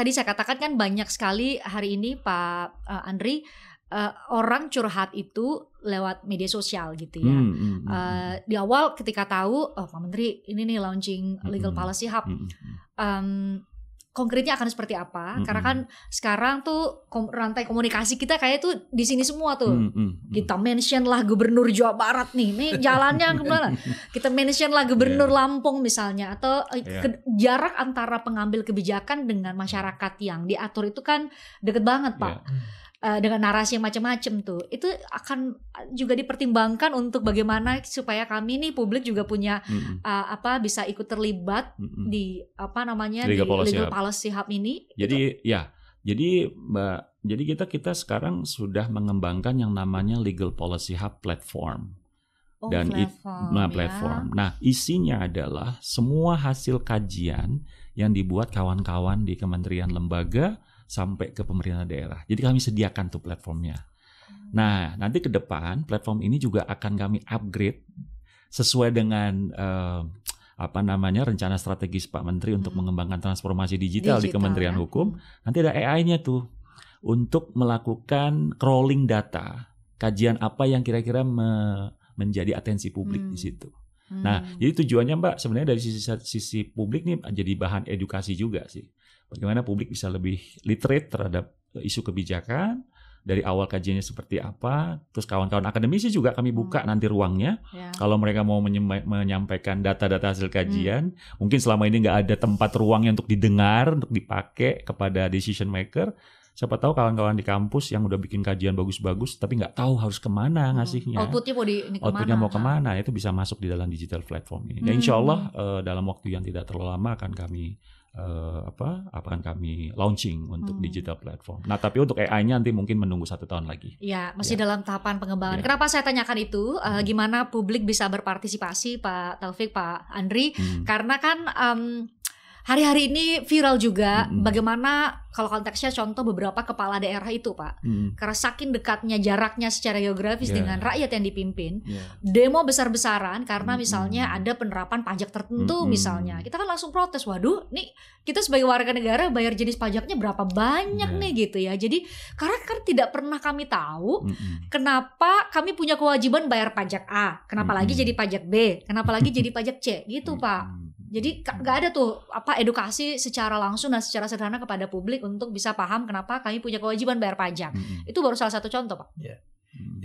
tadi saya katakan kan banyak sekali hari ini Pak Andri, orang curhat itu lewat media sosial gitu ya. Di awal ketika tahu, oh Pak Menteri ini nih launching Legal Policy Hub, konkretnya akan seperti apa? Karena kan sekarang tuh rantai komunikasi kita kayak tuh di sini semua tuh. Kita mention lah Gubernur Jawa Barat nih jalannya kemana? Kita mention lah Gubernur Lampung misalnya, atau jarak antara pengambil kebijakan dengan masyarakat yang diatur itu kan deket banget Pak. Dengan narasi yang macam-macam tuh, itu akan juga dipertimbangkan untuk bagaimana supaya kami nih publik juga punya bisa ikut terlibat di Legal Policy Hub ini. Jadi jadi Mbak, jadi kita sekarang sudah mengembangkan yang namanya Legal Policy Hub platform. Dan platform. Nah, isinya adalah semua hasil kajian yang dibuat kawan-kawan di kementerian lembaga sampai ke pemerintah daerah. Jadi kami sediakan tuh platformnya. Nah, nanti ke depan platform ini juga akan kami upgrade sesuai dengan rencana strategis Pak Menteri untuk mengembangkan transformasi digital di Kementerian Hukum. Nanti ada AI-nya tuh untuk melakukan crawling data, kajian apa yang kira-kira menjadi atensi publik di situ. Nah, jadi tujuannya Mbak sebenarnya dari sisi publik nih jadi bahan edukasi juga sih. Bagaimana publik bisa lebih literate terhadap isu kebijakan, dari awal kajiannya seperti apa, terus kawan-kawan akademisi juga kami buka nanti ruangnya. Kalau mereka mau menyampaikan data-data hasil kajian, mungkin selama ini nggak ada tempat ruangnya untuk didengar, untuk dipakai kepada decision maker. Siapa tahu kawan-kawan di kampus yang udah bikin kajian bagus-bagus, tapi nggak tahu harus kemana ngasihnya. Outputnya mau kemana, itu bisa masuk di dalam digital platform ini. Dan insya Allah dalam waktu yang tidak terlalu lama akan kami launching untuk digital platform. Nah, tapi untuk AI-nya nanti mungkin menunggu 1 tahun lagi. Ya, masih dalam tahapan pengembangan. Kenapa saya tanyakan itu? Gimana publik bisa berpartisipasi, Pak Taufik, Pak Andri? Karena kan hari-hari ini viral juga bagaimana kalau konteksnya contoh beberapa kepala daerah itu Pak, karena saking dekatnya jaraknya secara geografis dengan rakyat yang dipimpin, demo besar-besaran karena misalnya ada penerapan pajak tertentu misalnya, kita kan langsung protes, waduh nih kita sebagai warga negara bayar jenis pajaknya berapa banyak nih gitu ya. Jadi karena kan tidak pernah kami tahu kenapa kami punya kewajiban bayar pajak A, kenapa lagi jadi pajak B, kenapa lagi jadi pajak C gitu Pak. Jadi nggak ada tuh edukasi secara langsung dan secara sederhana kepada publik untuk bisa paham kenapa kami punya kewajiban bayar pajak. Itu baru salah satu contoh Pak.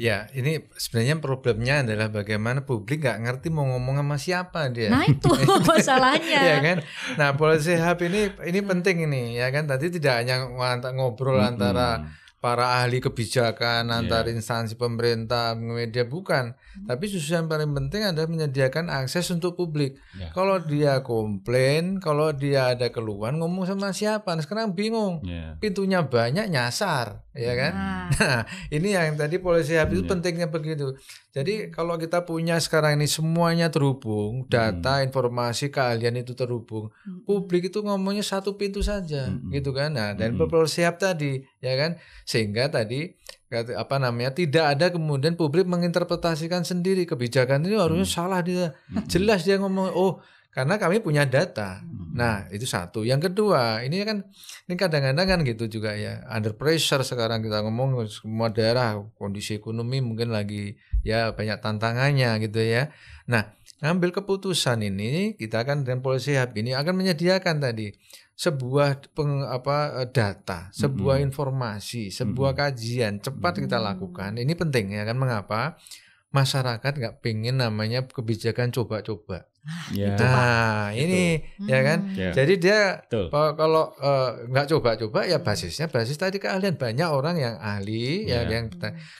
Ya, ini sebenarnya problemnya adalah bagaimana publik nggak ngerti mau ngomong sama siapa dia. Nah itu masalahnya. Ya kan. Nah, Policy Hub ini penting ini ya kan. Tadi tidak hanya ngobrol antara para ahli kebijakan antar instansi pemerintah, media, bukan. Tapi justru yang paling penting adalah menyediakan akses untuk publik. Kalau dia komplain, kalau dia ada keluhan, ngomong sama siapa? Nah, sekarang bingung. Pintunya banyak, nyasar, ya kan? Nah, ini yang tadi Policy Hub itu pentingnya begitu. Jadi kalau kita punya sekarang ini semuanya terhubung, data, informasi, keahlian itu terhubung. Publik itu ngomongnya satu pintu saja, gitu kan? Nah, dan Policy Hub tadi, ya kan? Sehingga tadi tidak ada kemudian publik menginterpretasikan sendiri kebijakan ini harusnya salah dia. Jelas dia ngomong, oh karena kami punya data. Nah, itu satu. Yang kedua, ini kadang-kadang kan gitu juga ya. Under pressure sekarang kita ngomong semua daerah kondisi ekonomi mungkin lagi ya banyak tantangannya gitu ya. Nah, ngambil keputusan ini kita kan dengan Policy Hub ini akan menyediakan tadi sebuah data, sebuah informasi, sebuah kajian cepat kita lakukan. Ini penting ya kan, mengapa masyarakat nggak pengen namanya kebijakan coba-coba. Nah ini ya kan. Jadi dia kalau nggak coba-coba ya basis tadi keahlian. Banyak orang yang ahli ya yang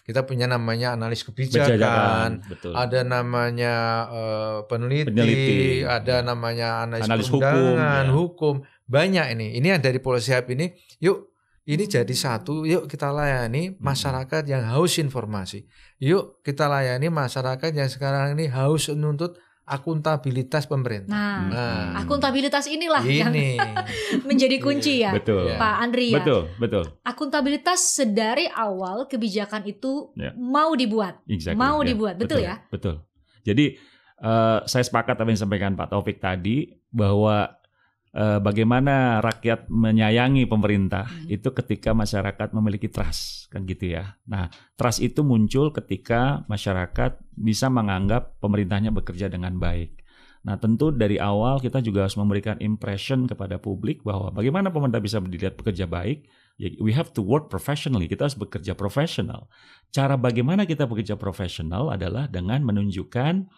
kita punya namanya analis kebijakan, ada namanya peneliti, ada namanya analis hukum. Banyak ini yang dari Policy Hub ini. Yuk ini jadi satu, yuk kita layani masyarakat yang haus informasi. Yuk kita layani masyarakat yang sekarang ini haus menuntut akuntabilitas pemerintah. Nah, akuntabilitas inilah yang menjadi kunci ya, Pak Andri ya. Betul. Akuntabilitas sedari awal kebijakan itu mau dibuat, betul ya? Betul. Jadi saya sepakat apa yang disampaikan Pak Taufik tadi bahwa bagaimana rakyat menyayangi pemerintah itu ketika masyarakat memiliki trust, kan gitu ya. Nah, trust itu muncul ketika masyarakat bisa menganggap pemerintahnya bekerja dengan baik. Nah, tentu dari awal kita juga harus memberikan impression kepada publik bahwa bagaimana pemerintah bisa dilihat bekerja baik. We have to work professionally. Kita harus bekerja profesional. Cara bagaimana kita bekerja profesional adalah dengan menunjukkan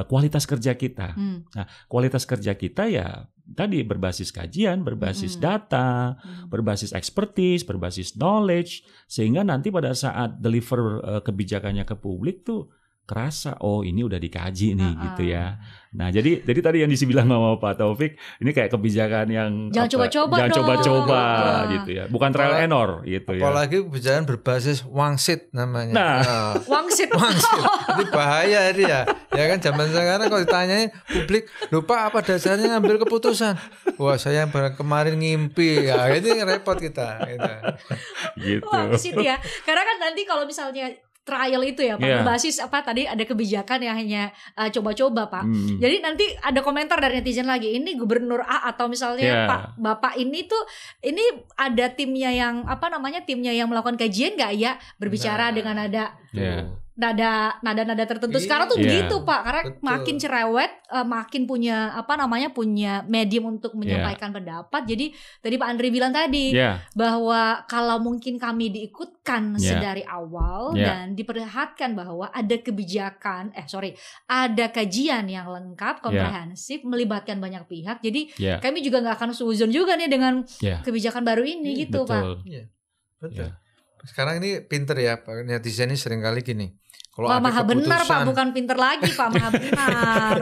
kualitas kerja kita. Nah, kualitas kerja kita ya tadi berbasis kajian, berbasis data, berbasis expertise, berbasis knowledge, sehingga nanti pada saat deliver kebijakannya ke publik tuh kerasa, oh ini udah dikaji nih gitu ya. Nah jadi tadi yang dibilang sama Pak Taufik, ini kayak kebijakan yang jangan coba-coba gitu ya, bukan trial and error gitu ya. Apalagi kebijakan berbasis wangsit namanya. Nah, wangsit. Ini bahaya ini ya. Ya kan zaman sekarang kalau ditanyain publik, lupa apa dasarnya ngambil keputusan. Wah saya kemarin ngimpi, ya ini repot kita. Gitu. Wangsit ya, karena kan nanti kalau misalnya trial itu ya Pak, berbasis apa tadi ada kebijakan yang hanya coba-coba Pak. Jadi nanti ada komentar dari netizen lagi, ini Gubernur A atau misalnya Pak Bapak ini tuh ini ada timnya yang timnya yang melakukan kajian nggak ya berbicara dengan nada nada tertentu. Sekarang tuh begitu Pak, karena makin cerewet, makin punya punya medium untuk menyampaikan pendapat. Jadi tadi Pak Andri bilang tadi bahwa kalau mungkin kami diikutkan sedari awal dan diperlihatkan bahwa ada kebijakan, ada kajian yang lengkap, komprehensif, melibatkan banyak pihak. Jadi kami juga nggak akan suzon juga nih dengan kebijakan baru ini gitu Pak. Betul. Sekarang ini pinter ya Pak, netizen ini seringkali gini. Kalau Wah, maha benar Pak, bukan pinter lagi Pak, maha benar.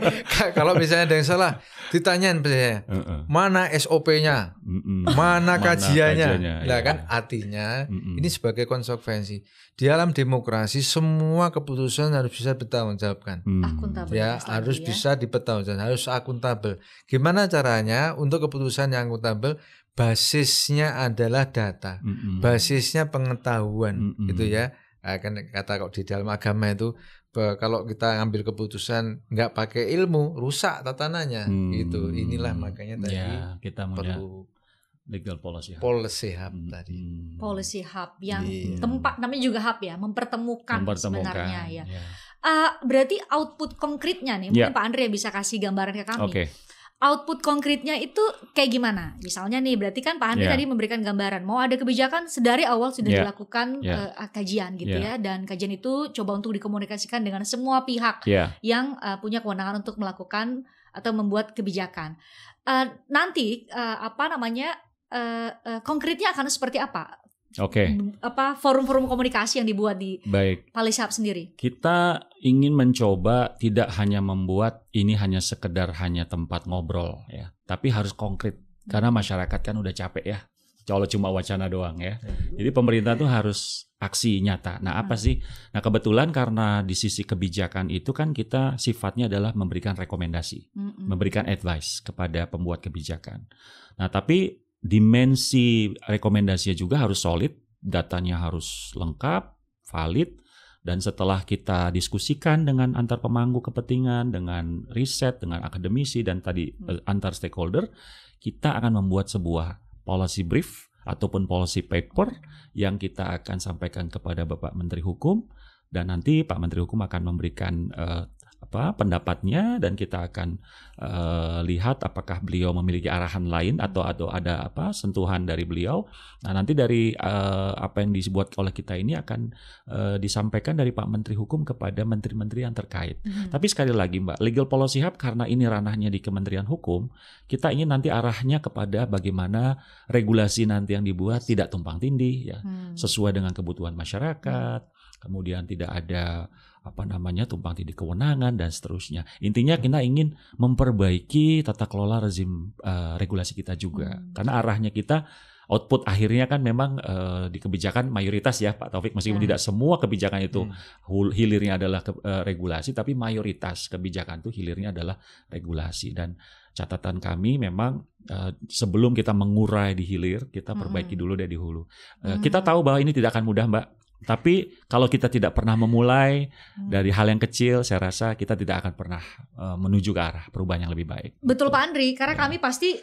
Kalau misalnya ada yang salah, ditanyain misalnya, mana SOP-nya, mana kajiannya. Nah kan artinya ini sebagai konsekuensi. Di dalam demokrasi semua keputusan harus bisa bertanggungjawabkan. Akuntabel. Ya, harus bisa dipertanggungjawabkan, harus akuntabel. Gimana caranya untuk keputusan yang akuntabel? Basisnya adalah data, basisnya pengetahuan, gitu ya. Kan kata kok di dalam agama itu kalau kita ngambil keputusan nggak pakai ilmu rusak tatanannya gitu. Inilah makanya tadi kita perlu legal policy hub tadi. Policy hub yang tempat namanya juga hub ya, mempertemukan sebenarnya ya. Berarti output konkretnya nih mungkin Pak Andre bisa kasih gambaran ke kami. Output konkretnya itu kayak gimana? Misalnya nih, berarti kan Pak Andri tadi memberikan gambaran, mau ada kebijakan sedari awal sudah dilakukan kajian gitu ya, dan kajian itu coba untuk dikomunikasikan dengan semua pihak yang punya kewenangan untuk melakukan atau membuat kebijakan. Nanti konkretnya akan seperti apa? Forum-forum komunikasi yang dibuat di Policy Hub sendiri. Kita ingin mencoba tidak hanya membuat ini hanya sekedar hanya tempat ngobrol ya, tapi harus konkret karena masyarakat kan udah capek ya. Kalau cuma wacana doang ya. Jadi pemerintah tuh harus aksi nyata. Nah, apa sih? Nah, kebetulan karena di sisi kebijakan itu kan kita sifatnya adalah memberikan rekomendasi, memberikan advice kepada pembuat kebijakan. Nah, tapi dimensi rekomendasinya juga harus solid, datanya harus lengkap, valid, dan setelah kita diskusikan dengan antar pemangku kepentingan, dengan riset, dengan akademisi, dan tadi antar stakeholder, kita akan membuat sebuah policy brief ataupun policy paper yang kita akan sampaikan kepada Bapak Menteri Hukum, dan nanti Pak Menteri Hukum akan memberikan pendapatnya, dan kita akan lihat apakah beliau memiliki arahan lain atau ada sentuhan dari beliau. Nah, nanti dari apa yang dibuat oleh kita ini akan disampaikan dari Pak Menteri Hukum kepada menteri-menteri yang terkait. Tapi sekali lagi Mbak, Legal Policy Hub karena ini ranahnya di Kementerian Hukum, kita ingin nanti arahnya kepada bagaimana regulasi nanti yang dibuat tidak tumpang tindih ya, sesuai dengan kebutuhan masyarakat. Kemudian tidak ada tumpang tindih kewenangan dan seterusnya. Intinya kita ingin memperbaiki tata kelola rezim regulasi kita juga. Karena arahnya kita output akhirnya kan memang di kebijakan mayoritas ya Pak Taufik, meskipun tidak semua kebijakan itu hilirnya adalah regulasi, tapi mayoritas kebijakan itu hilirnya adalah regulasi. Dan catatan kami memang sebelum kita mengurai di hilir, kita perbaiki dulu dari hulu. Kita tahu bahwa ini tidak akan mudah Mbak. Tapi kalau kita tidak pernah memulai dari hal yang kecil, saya rasa kita tidak akan pernah menuju ke arah perubahan yang lebih baik. Betul Pak Andri, karena kami pasti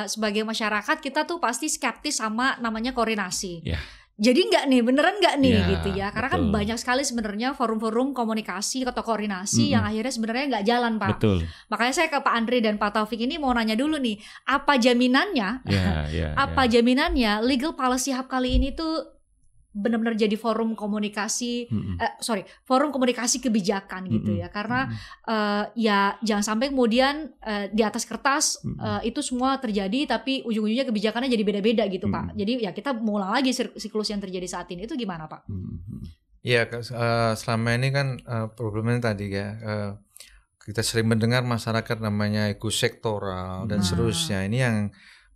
sebagai masyarakat kita tuh pasti skeptis sama namanya koordinasi. Jadi beneran nggak nih gitu ya, karena kan banyak sekali sebenarnya forum-forum komunikasi atau koordinasi yang akhirnya sebenarnya nggak jalan Pak. Betul. Makanya saya ke Pak Andri dan Pak Taufik ini mau nanya dulu nih, apa jaminannya? Jaminannya Legal Policy Hub kali ini tuh benar-benar jadi forum komunikasi, forum komunikasi kebijakan gitu ya, karena ya jangan sampai kemudian di atas kertas itu semua terjadi, tapi ujung-ujungnya kebijakannya jadi beda-beda gitu Pak. Jadi ya kita mengulang lagi siklus yang terjadi saat ini, itu gimana Pak? Ya selama ini kan problemnya tadi ya, kita sering mendengar masyarakat namanya ego sektoral dan seterusnya. Ini yang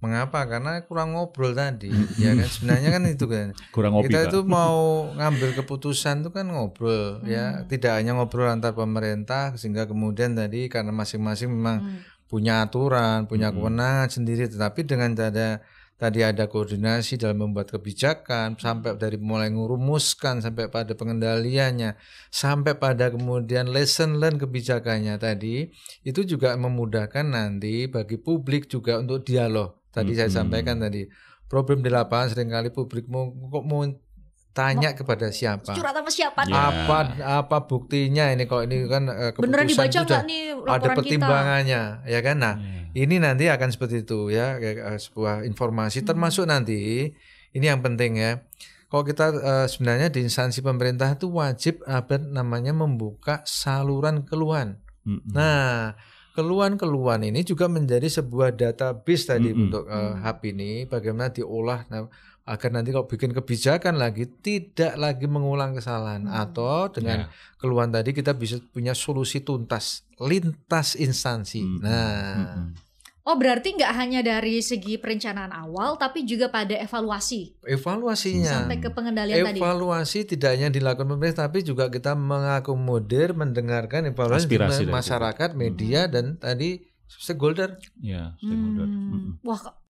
mengapa? Karena kurang ngobrol tadi, ya kan? Sebenarnya kan itu kan. Kurang ngopi, kita itu mau ngambil keputusan itu kan ngobrol, ya. Tidak hanya ngobrol antar pemerintah, sehingga kemudian tadi karena masing-masing memang punya aturan, punya kewenangan sendiri, tetapi dengan tadi ada koordinasi dalam membuat kebijakan, sampai dari mulai ngurumuskan sampai pada pengendaliannya, sampai pada kemudian lesson learn kebijakannya tadi, itu juga memudahkan nanti bagi publik juga untuk dialog. Tadi saya sampaikan tadi, problem di lapangan seringkali publik mau tanya kepada siapa? Curhat sama siapa? Apa buktinya ini? Kok ini kan beneran keputusan dibaca nggak nih laporan ada pertimbangannya, ya kan? Nah, ini nanti akan seperti itu ya, sebuah informasi. Termasuk nanti ini yang penting ya. Kalau kita sebenarnya di instansi pemerintah itu wajib namanya membuka saluran keluhan. Nah, keluhan-keluhan ini juga menjadi sebuah database tadi untuk hub ini, bagaimana diolah agar nanti kalau bikin kebijakan lagi tidak lagi mengulang kesalahan, atau dengan keluhan tadi kita bisa punya solusi tuntas lintas instansi. Oh, berarti nggak hanya dari segi perencanaan awal, tapi juga pada evaluasinya sampai ke pengendalian tadi. Evaluasi tidak hanya dilakukan pemerintah, tapi juga kita mengakomodir, mendengarkan evaluasi masyarakat, media, dan tadi stakeholder. Ya, stakeholder. Wah,